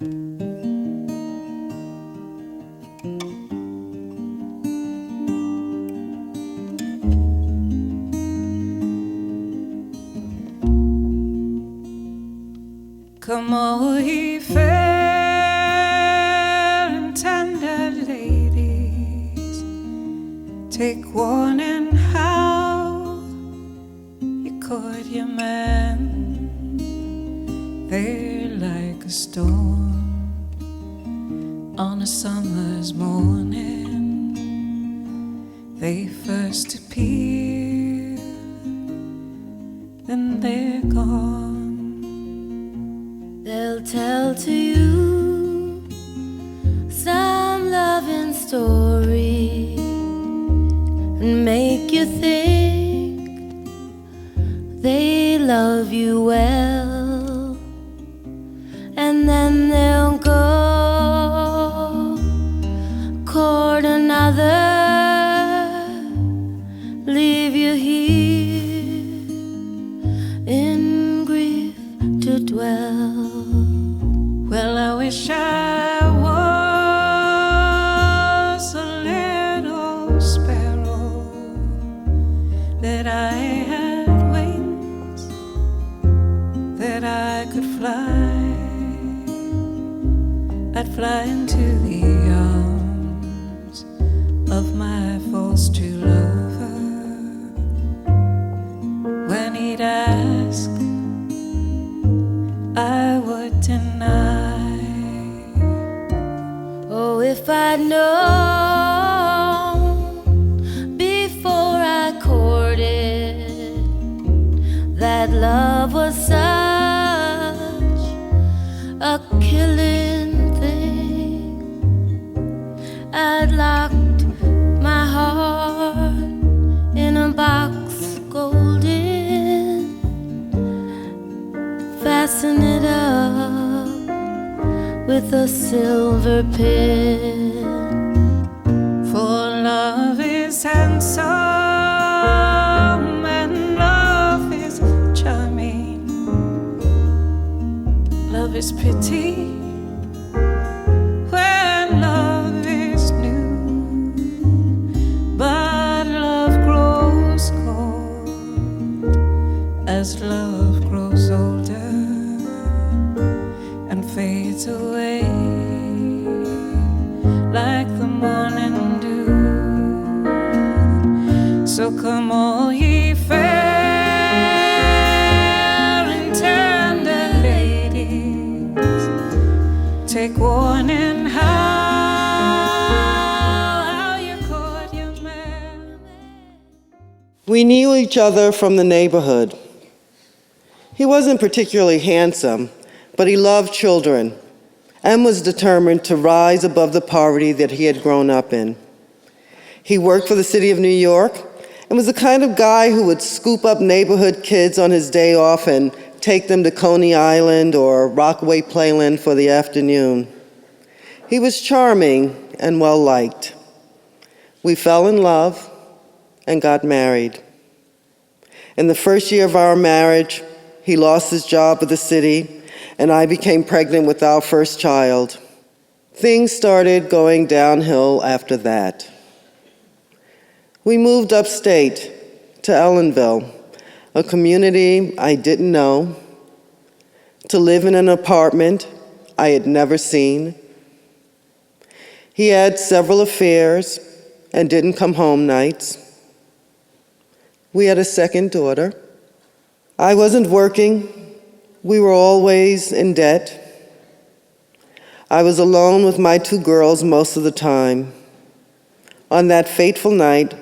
Come all ye fair and tender ladies, take warning how you court your man. They're like a storm on a summer's morning. They first appear, then they're gone. They'll tell to you some loving story and make you think they love you well, and then they'll go court another, leave you here in grief to dwell. Well, I wish I was a little sparrow, that I had wings, that I could fly. I'd fly into the arms of my false true lover. When he'd ask, I would deny. Oh, if I'd known before I courted that love was such a killing thing, I'd locked my heart in a box golden, fasten it up with a silver pin. For love is handsome and love is charming. Love is pretty when love is new, but love grows cold as love grows older and fades away like the morning dew. So come all ye fair and tender ladies, take warning how you court your man. We knew each other from the neighborhood. He wasn't particularly handsome, but he loved children and was determined to rise above the poverty that he had grown up in. He worked for the city of New York and was the kind of guy who would scoop up neighborhood kids on his day off and take them to Coney Island or Rockaway Playland for the afternoon. He was charming and well-liked. We fell in love and got married. In the first year of our marriage, he lost his job with the city, and I became pregnant with our first child. Things started going downhill after that. We moved upstate to Ellenville, a community I didn't know, to live in an apartment I had never seen. He had several affairs and didn't come home nights. We had a second daughter. I wasn't working. We were always in debt. I was alone with my two girls most of the time. On that fateful night,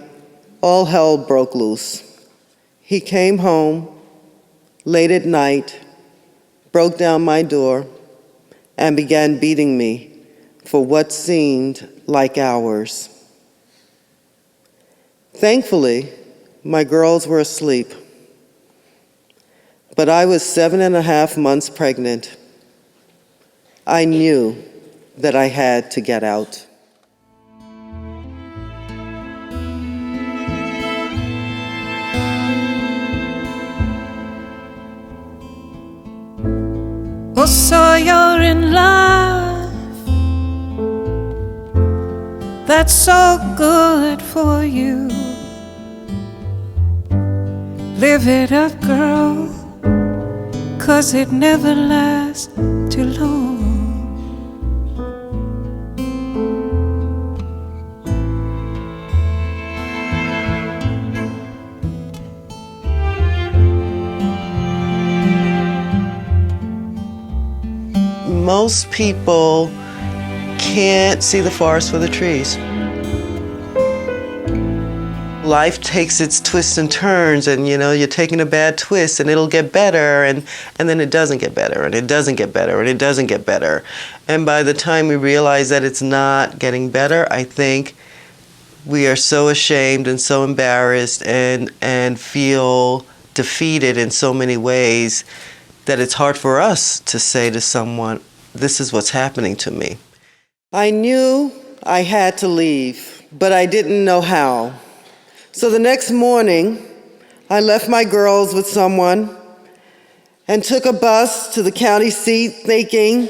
all hell broke loose. He came home late at night, broke down my door, and began beating me for what seemed like hours. Thankfully, my girls were asleep, but I was 7.5 months pregnant. I knew that I had to get out. Oh, so you're in love that's so good for you. Live it up, girl, 'cause it never lasts too long. Most people can't see the forest for the trees. Life takes its twists and turns, and you're taking a bad twist and it'll get better, and then it doesn't get better, and it doesn't get better, and it doesn't get better. And by the time we realize that it's not getting better, I think we are so ashamed and so embarrassed and feel defeated in so many ways that it's hard for us to say to someone, this is what's happening to me. I knew I had to leave, but I didn't know how. So the next morning, I left my girls with someone and took a bus to the county seat thinking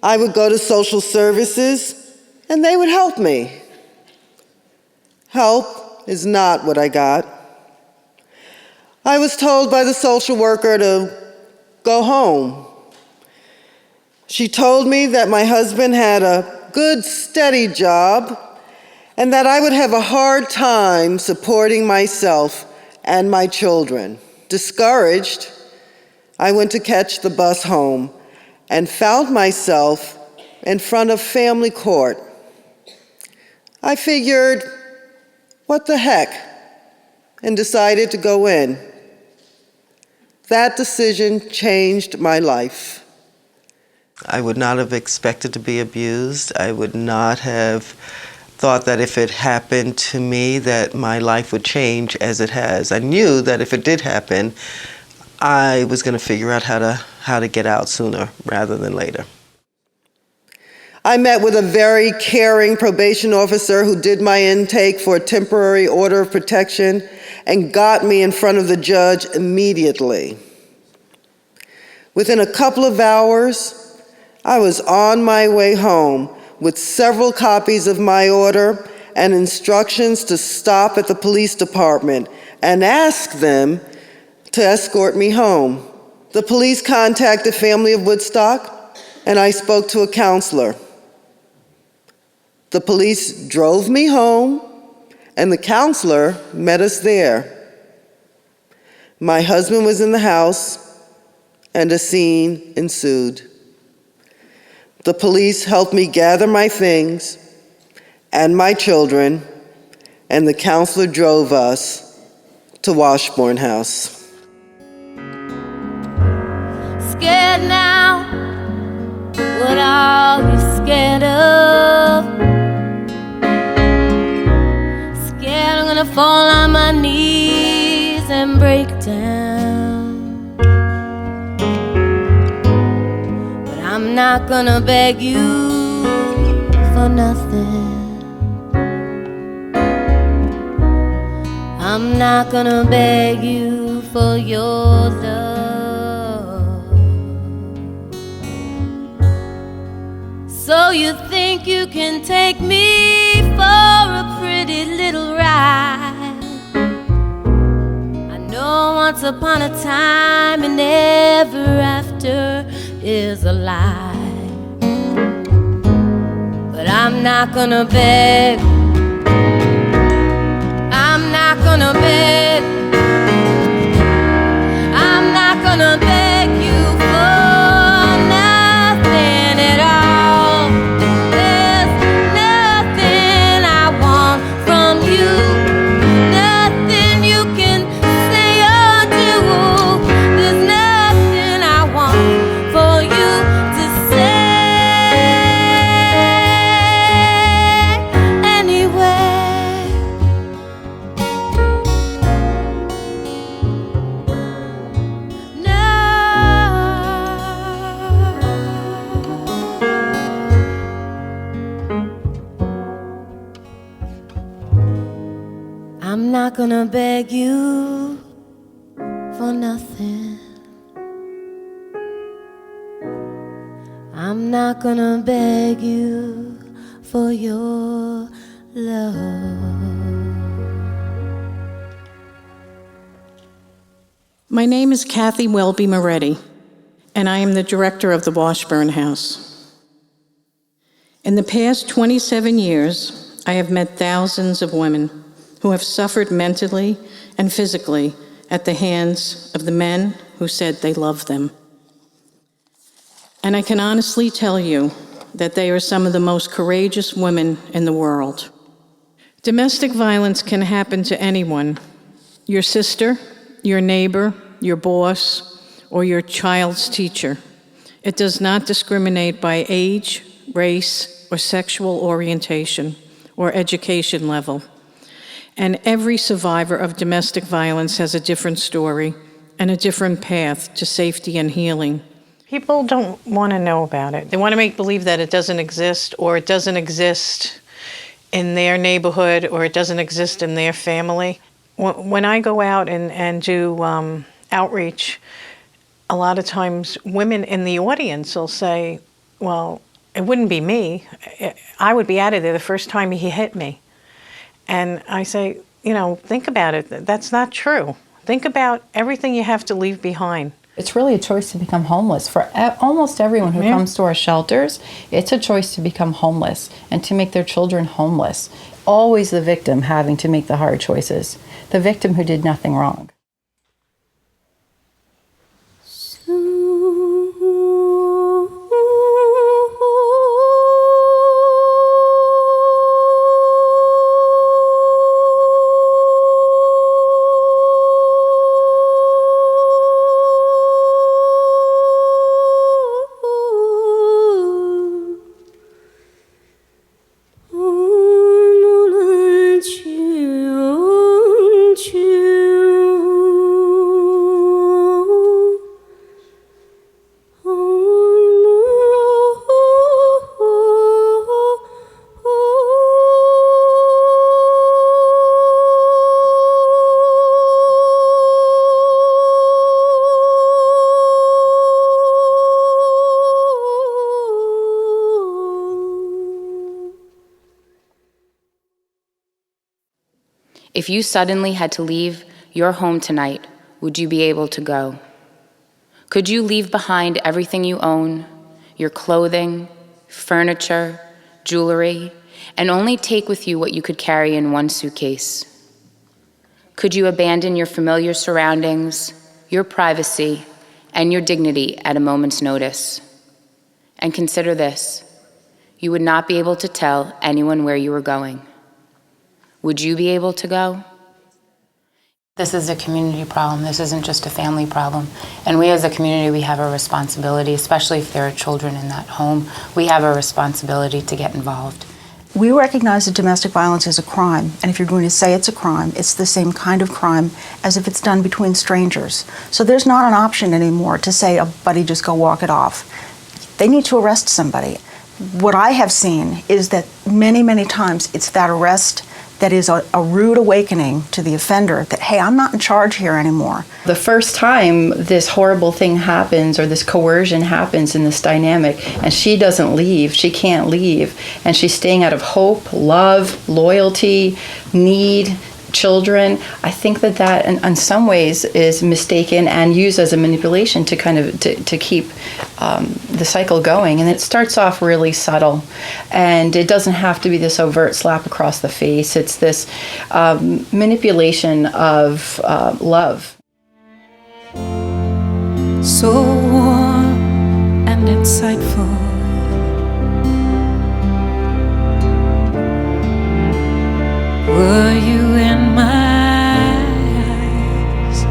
I would go to social services and they would help me. Help is not what I got. I was told by the social worker to go home. She told me that my husband had a good, steady job and that I would have a hard time supporting myself and my children. Discouraged, I went to catch the bus home and found myself in front of family court. I figured, what the heck, and decided to go in. That decision changed my life. I would not have expected to be abused. I would not have thought that if it happened to me that my life would change as it has. I knew that if it did happen, I was going to figure out how to get out sooner rather than later. I met with a very caring probation officer who did my intake for a temporary order of protection and got me in front of the judge immediately. Within a couple of hours, I was on my way home with several copies of my order and instructions to stop at the police department and ask them to escort me home. The police contacted Family of Woodstock, and I spoke to a counselor. The police drove me home, and the counselor met us there. My husband was in the house, and a scene ensued. The police helped me gather my things and my children, and the counselor drove us to Washburn House. Scared now, what are you scared of? Scared I'm gonna fall on my knees and break down. But I'm not gonna beg you for nothing. I'm not gonna beg you for your love. So you think you can take me for a pretty little ride? I know once upon a time and ever after is a lie. But I'm not gonna beg. I'm not gonna beg. I'm not gonna beg you for nothing at all. There's nothing I want from you, nothing you can say or do. There's nothing I want for you to say anyway. I'm not gonna beg you for nothing. I'm not gonna beg you for your love. My name is Kathy WELBY-MORETTI, and I am the director of the Washburn House. In the past 27 years, I have met thousands of women who have suffered mentally and physically at the hands of the men who said they loved them. And I can honestly tell you that they are some of the most courageous women in the world. Domestic violence can happen to anyone, your sister, your neighbor, your boss, or your child's teacher. It does not discriminate by age, race, or sexual orientation, or education level. And every survivor of domestic violence has a different story and a different path to safety and healing. People don't want to know about it. They want to make believe that it doesn't exist, or it doesn't exist in their neighborhood, or it doesn't exist in their family. When I go out and do outreach, a lot of times women in the audience will say, well, it wouldn't be me. I would be out of there the first time he hit me. And I say, you know, think about it. That's not true. Think about everything you have to leave behind. It's really a choice to become homeless. For almost everyone who comes to our shelters, it's a choice to become homeless and to make their children homeless. Always the victim having to make the hard choices. The victim who did nothing wrong. If you suddenly had to leave your home tonight, would you be able to go? Could you leave behind everything you own, your clothing, furniture, jewelry, and only take with you what you could carry in one suitcase? Could you abandon your familiar surroundings, your privacy, and your dignity at a moment's notice? And consider this, you would not be able to tell anyone where you were going. Would you be able to go? This is a community problem. This isn't just a family problem. And we as a community, we have a responsibility, especially if there are children in that home, we have a responsibility to get involved. We recognize that domestic violence is a crime, and if you're going to say it's a crime, it's the same kind of crime as if it's done between strangers. So there's not an option anymore to say, oh, buddy, just go walk it off. They need to arrest somebody. What I have seen is that many, many times it's that arrest that is a rude awakening to the offender that, hey, I'm not in charge here anymore. The first time this horrible thing happens or this coercion happens in this dynamic and she doesn't leave, she can't leave, and she's staying out of hope, love, loyalty, need, children, I think that in some ways is mistaken and used as a manipulation to kind of to keep the cycle going. And it starts off really subtle, and it doesn't have to be this overt slap across the face. It's this manipulation of love. So warm and insightful, were you in my eyes,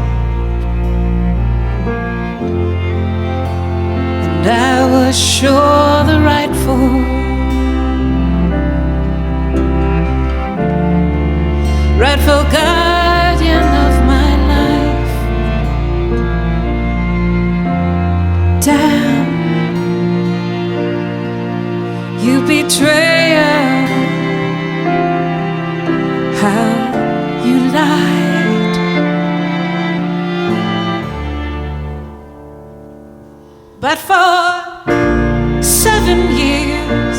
and I was sure the rightful guardian of my life. Damn, you betrayer, how you lied. But for 7 years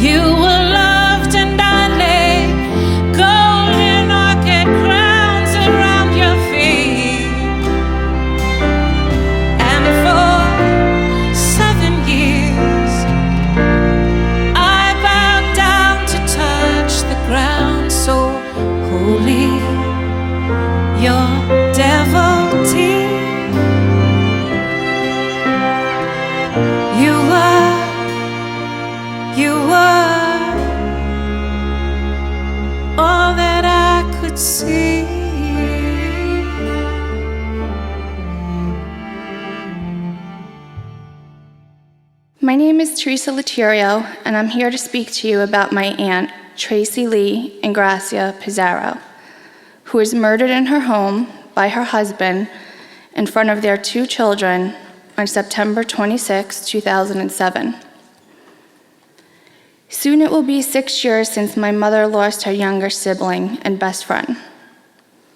You were loved and I lay golden orchid crowns around your feet. And for 7 years I bowed down to touch the ground so holy, your devotee. You were all that I could see. My name is Teresa Laterio, and I'm here to speak to you about my aunt, Tracy Lee Ingracia Pizarro, who was murdered in her home by her husband in front of their 2 children on September 26, 2007. Soon it will be 6 years since my mother lost her younger sibling and best friend.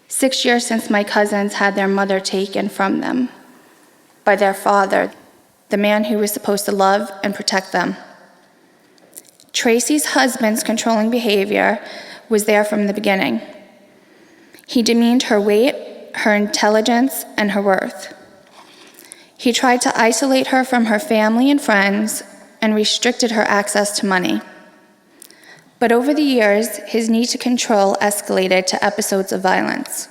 6 years since my cousins had their mother taken from them by their father, the man who was supposed to love and protect them. Tracy's husband's controlling behavior was there from the beginning. He demeaned her weight, her intelligence, and her worth. He tried to isolate her from her family and friends and restricted her access to money. But over the years, his need to control escalated to episodes of violence.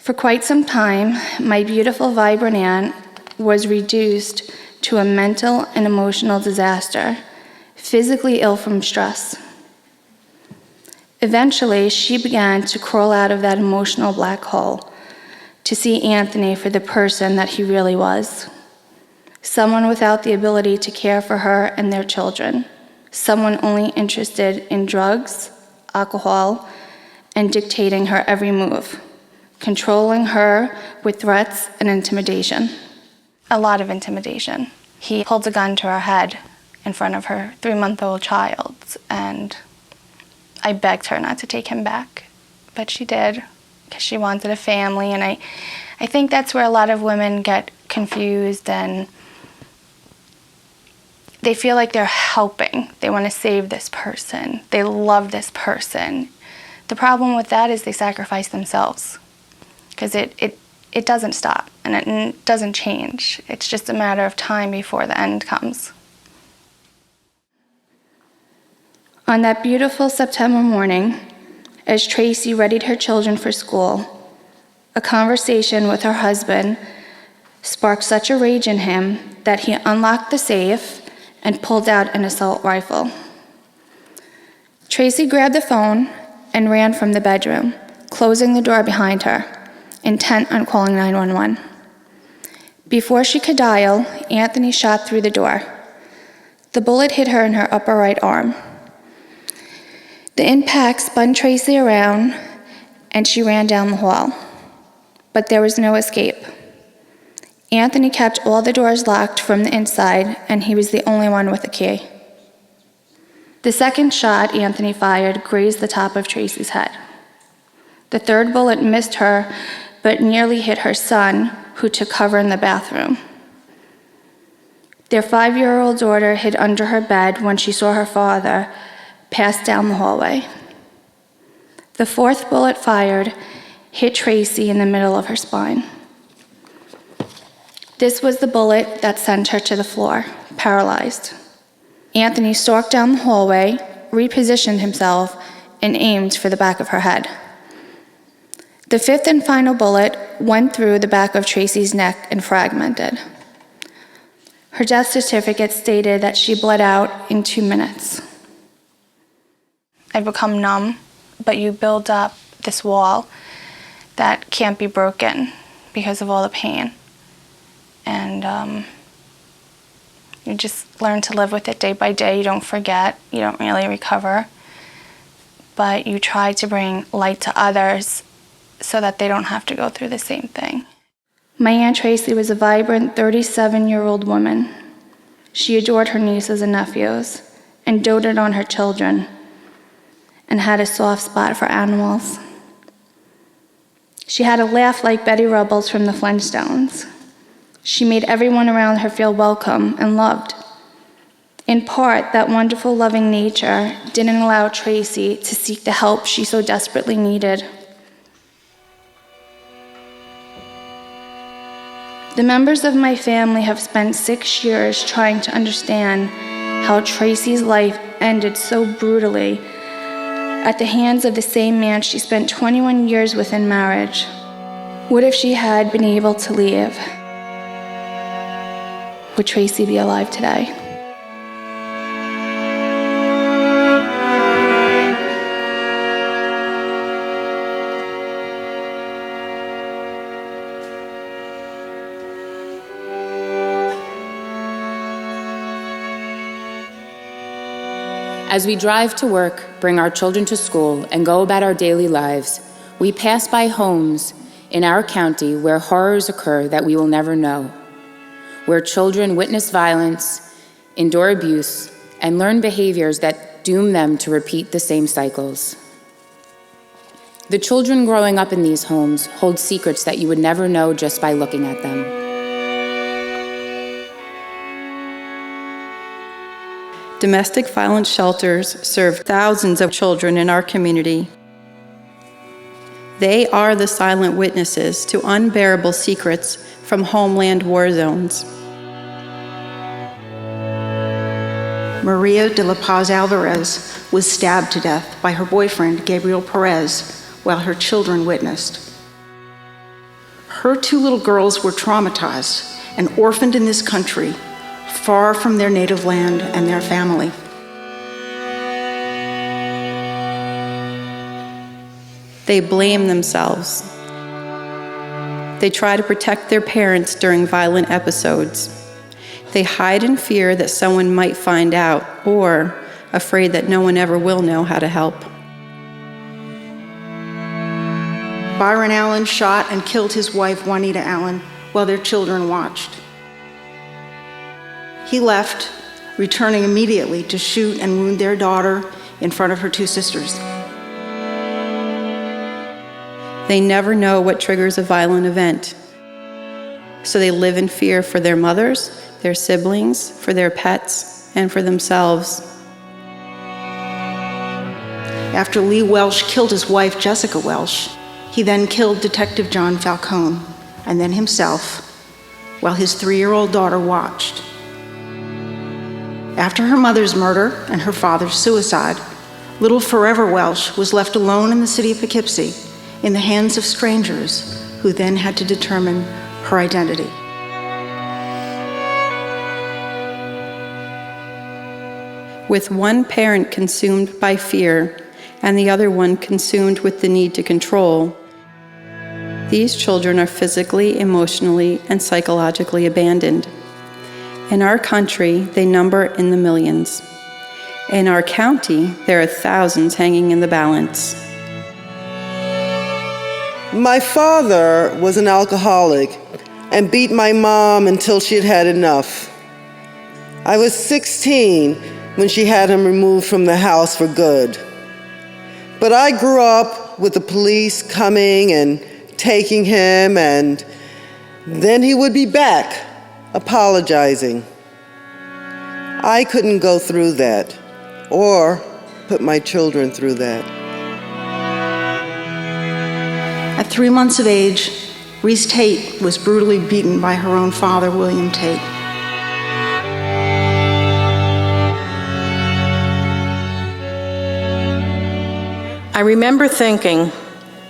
For quite some time, my beautiful, vibrant aunt was reduced to a mental and emotional disaster, physically ill from stress. Eventually, she began to crawl out of that emotional black hole to see Anthony for the person that he really was. Someone without the ability to care for her and their children. Someone only interested in drugs, alcohol, and dictating her every move, controlling her with threats and intimidation. A lot of intimidation. He pulled a gun to her head in front of her 3-month-old child, and I begged her not to take him back, but she did, because she wanted a family, and I think that's where a lot of women get confused, and they feel like they're helping. They want to save this person. They love this person. The problem with that is they sacrifice themselves, because it doesn't stop, and it doesn't change. It's just a matter of time before the end comes. On that beautiful September morning, as Tracy readied her children for school, a conversation with her husband sparked such a rage in him that he unlocked the safe and pulled out an assault rifle. Tracy grabbed the phone and ran from the bedroom, closing the door behind her, intent on calling 911. Before she could dial, Anthony shot through the door. The bullet hit her in her upper right arm. The impact spun Tracy around, and she ran down the hall. But there was no escape. Anthony kept all the doors locked from the inside, and he was the only one with a key. The second shot Anthony fired grazed the top of Tracy's head. The third bullet missed her, but nearly hit her son, who took cover in the bathroom. Their 5-year-old daughter hid under her bed when she saw her father pass down the hallway. The fourth bullet fired hit Tracy in the middle of her spine. This was the bullet that sent her to the floor, paralyzed. Anthony stalked down the hallway, repositioned himself, and aimed for the back of her head. The fifth and final bullet went through the back of Tracy's neck and fragmented. Her death certificate stated that she bled out in 2 minutes. I've become numb, but you build up this wall that can't be broken because of all the pain. And you just learn to live with it day by day. You don't forget, you don't really recover, but you try to bring light to others so that they don't have to go through the same thing. My Aunt Tracy was a vibrant 37-year-old woman. She adored her nieces and nephews and doted on her children and had a soft spot for animals. She had a laugh like Betty Rubbles from the Flintstones. She made everyone around her feel welcome and loved. In part, that wonderful, loving nature didn't allow Tracy to seek the help she so desperately needed. The members of my family have spent 6 years trying to understand how Tracy's life ended so brutally at the hands of the same man she spent 21 years with in marriage. What if she had been able to leave? Would Tracy be alive today? As we drive to work, bring our children to school, and go about our daily lives, we pass by homes in our county where horrors occur that we will never know, where children witness violence, endure abuse, and learn behaviors that doom them to repeat the same cycles. The children growing up in these homes hold secrets that you would never know just by looking at them. Domestic violence shelters serve thousands of children in our community. They are the silent witnesses to unbearable secrets from homeland war zones. Maria de la Paz Alvarez was stabbed to death by her boyfriend, Gabriel Perez, while her children witnessed. Her 2 little girls were traumatized and orphaned in this country, far from their native land and their family. They blame themselves. They try to protect their parents during violent episodes. They hide in fear that someone might find out, or afraid that no one ever will know how to help. Byron Allen shot and killed his wife, Juanita Allen, while their children watched. He left, returning immediately to shoot and wound their daughter in front of her 2 sisters. They never know what triggers a violent event, so they live in fear for their mothers, their siblings, for their pets, and for themselves. After Lee Welsh killed his wife, Jessica Welsh, he then killed Detective John Falcone, and then himself, while his 3-year-old daughter watched. After her mother's murder and her father's suicide, little Forever Welsh was left alone in the city of Poughkeepsie in the hands of strangers who then had to determine her identity. With one parent consumed by fear and the other one consumed with the need to control, these children are physically, emotionally, and psychologically abandoned. In our country, they number in the millions. In our county, there are thousands hanging in the balance. My father was an alcoholic and beat my mom until she had had enough. I was 16 when she had him removed from the house for good. But I grew up with the police coming and taking him, and then he would be back, apologizing. I couldn't go through that, or put my children through that. At 3 months of age, Reese Tate was brutally beaten by her own father, William Tate. I remember thinking,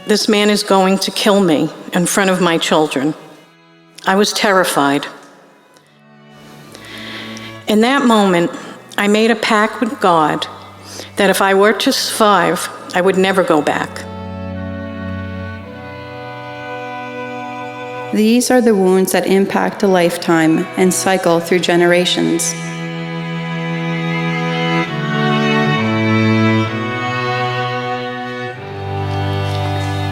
this man is going to kill me in front of my children. I was terrified. In that moment, I made a pact with God that if I were to survive, I would never go back. These are the wounds that impact a lifetime and cycle through generations.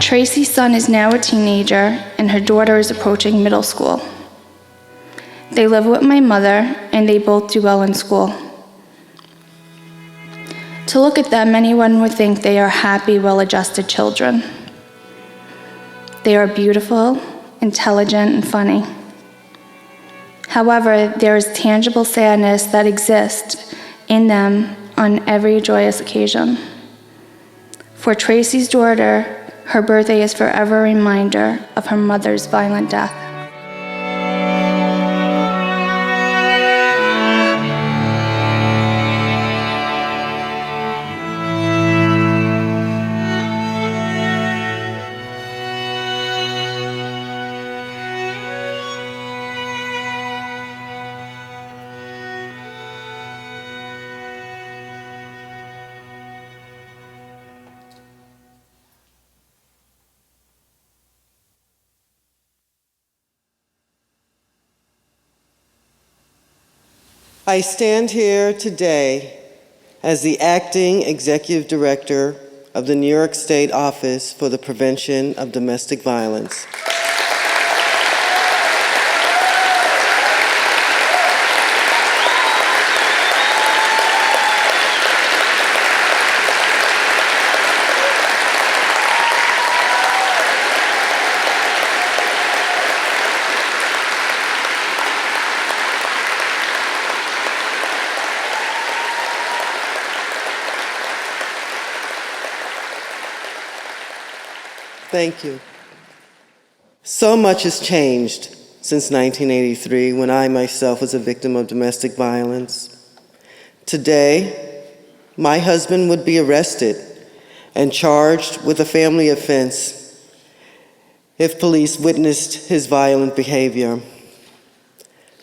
Tracy's son is now a teenager, and her daughter is approaching middle school. They live with my mother, and they both do well in school. To look at them, anyone would think they are happy, well-adjusted children. They are beautiful, intelligent, and funny. However, there is tangible sadness that exists in them on every joyous occasion. For Tracy's daughter, her birthday is forever a reminder of her mother's violent death. I stand here today as the acting executive director of the New York State Office for the Prevention of Domestic Violence. Thank you. So much has changed since 1983, when I myself was a victim of domestic violence. Today, my husband would be arrested and charged with a family offense if police witnessed his violent behavior.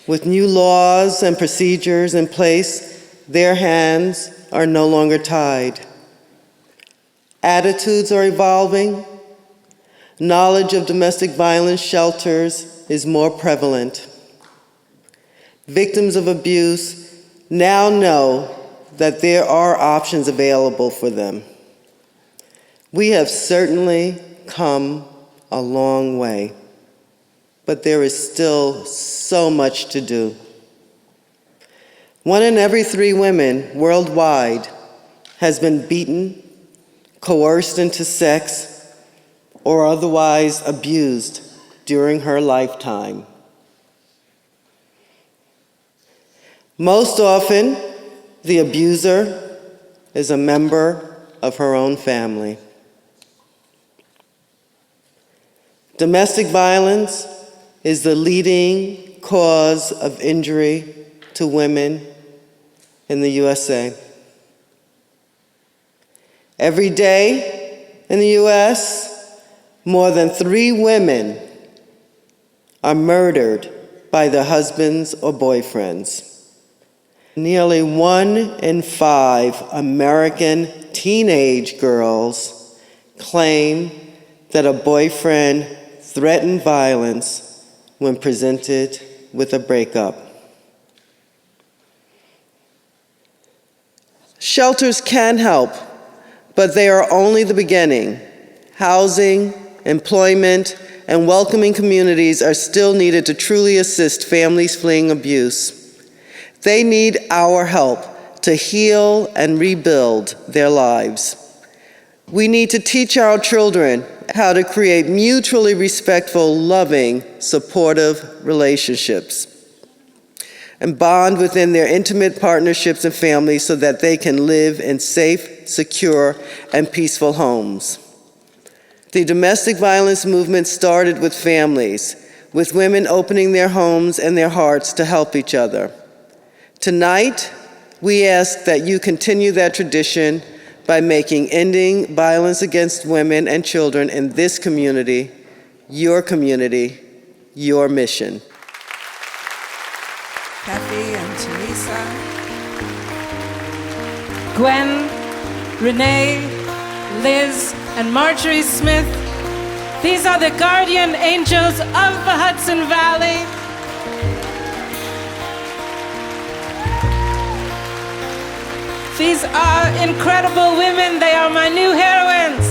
With new laws and procedures in place, their hands are no longer tied. Attitudes are evolving. Knowledge of domestic violence shelters is more prevalent. Victims of abuse now know that there are options available for them. We have certainly come a long way, but there is still so much to do. 1 in every 3 women worldwide has been beaten, coerced into sex, or otherwise abused during her lifetime. Most often, the abuser is a member of her own family. Domestic violence is the leading cause of injury to women in the USA. Every day in the US, more than 3 women are murdered by their husbands or boyfriends. Nearly 1 in 5 American teenage girls claim that a boyfriend threatened violence when presented with a breakup. Shelters can help, but they are only the beginning. Housing, employment, and welcoming communities are still needed to truly assist families fleeing abuse. They need our help to heal and rebuild their lives. We need to teach our children how to create mutually respectful, loving, supportive relationships and bond within their intimate partnerships and families so that they can live in safe, secure, and peaceful homes. The domestic violence movement started with families, with women opening their homes and their hearts to help each other. Tonight, we ask that you continue that tradition by making ending violence against women and children in this community, your mission. Kathy and Teresa, Gwen, Renee, Liz, and Marjorie Smith. These are the guardian angels of the Hudson Valley. These are incredible women. They are my new heroines.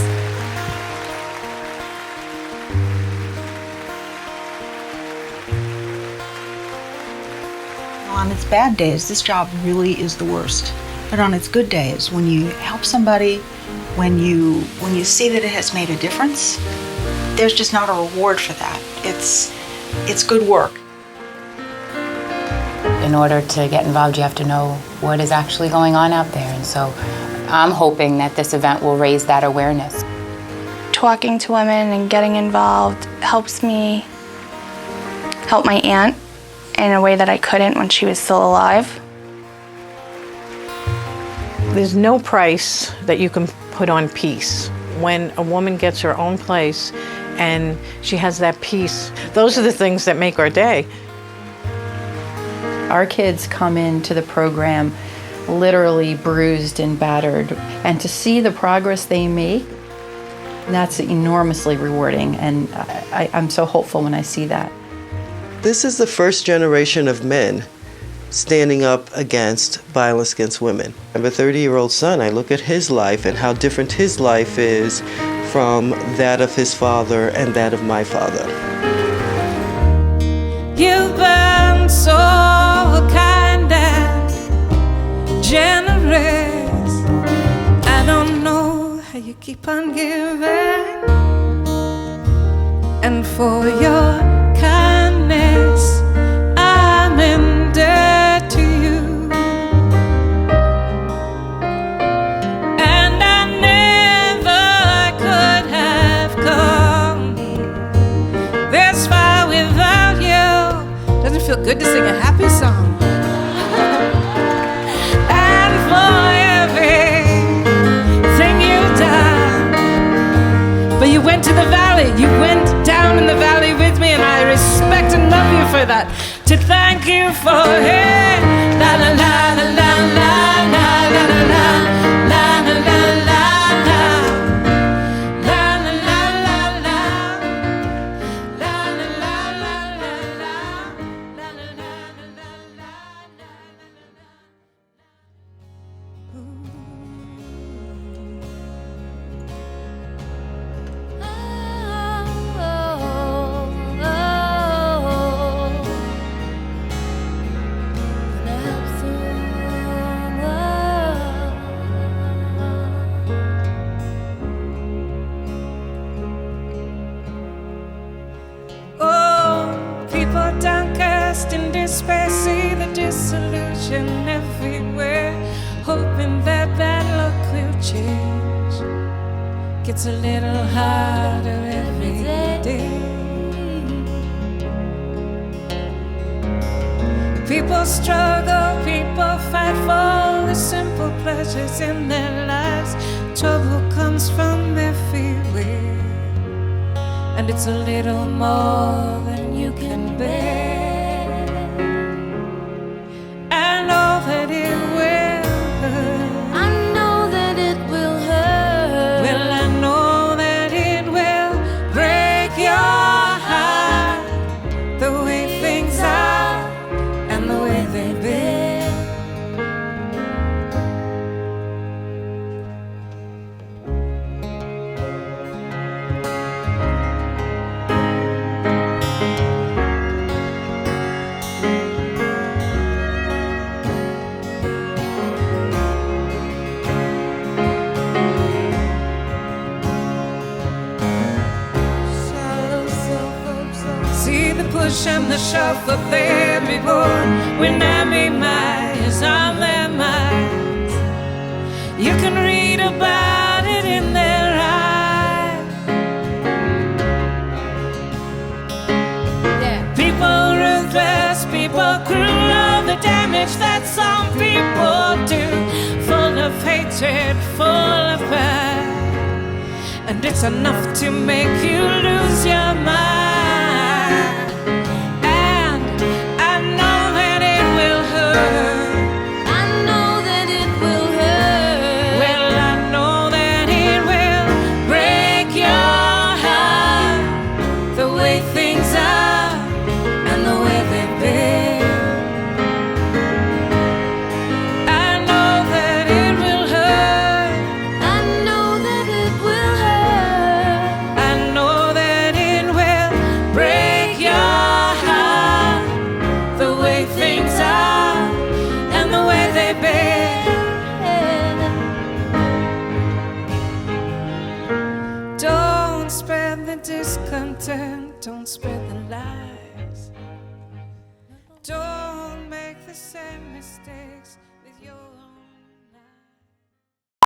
On its bad days, this job really is the worst. But on its good days, when you help somebody, when you see that it has made a difference, there's just not a reward for that. It's good work. in order to get involved, you have to know what is actually going on out there. And so I'm hoping that this event will raise that awareness. Talking to women and getting involved helps me help my aunt in a way that I couldn't when she was still alive. There's no price that you can put on peace. When a woman gets her own place and she has that peace, those are the things that make our day. Our kids come into the program literally bruised and battered, and to see the progress they make, that's enormously rewarding, and I'm so hopeful when I see that. This is the first generation of men standing up against violence against women. I have a 30-year-old son. I look at his life and how different his life is from that of his father and that of my father. You've been so kind and generous. I don't know how you keep on giving. And for your kindness, I'm in debt to you. And I never could have come this far without you. Doesn't it feel good to sing a happy song? And for everything you've done. But you went to the valley, you went down in the valley with me, and I respect and love you for that. To thank you for it. La la la la la la la la la la la la la la la la la la people downcast in despair, see the disillusion everywhere, hoping that bad luck will change. Gets a little harder every day. People struggle, people fight for the simple pleasures in their lives. Trouble comes from everywhere, and it's a little more than you can bear. I know that it will hurt. I know that it will hurt. Well, I know that it will break your heart, the way things are and the way they've been. See the push and the shove of every born when enemy is on their minds. You can read about it in their eyes. People ruthless, people cruel, all the damage that some people do, full of hatred, full of pride, and it's enough to make you lose your mind. Don't spread the discontent, don't spread the lies, don't make the same mistakes with your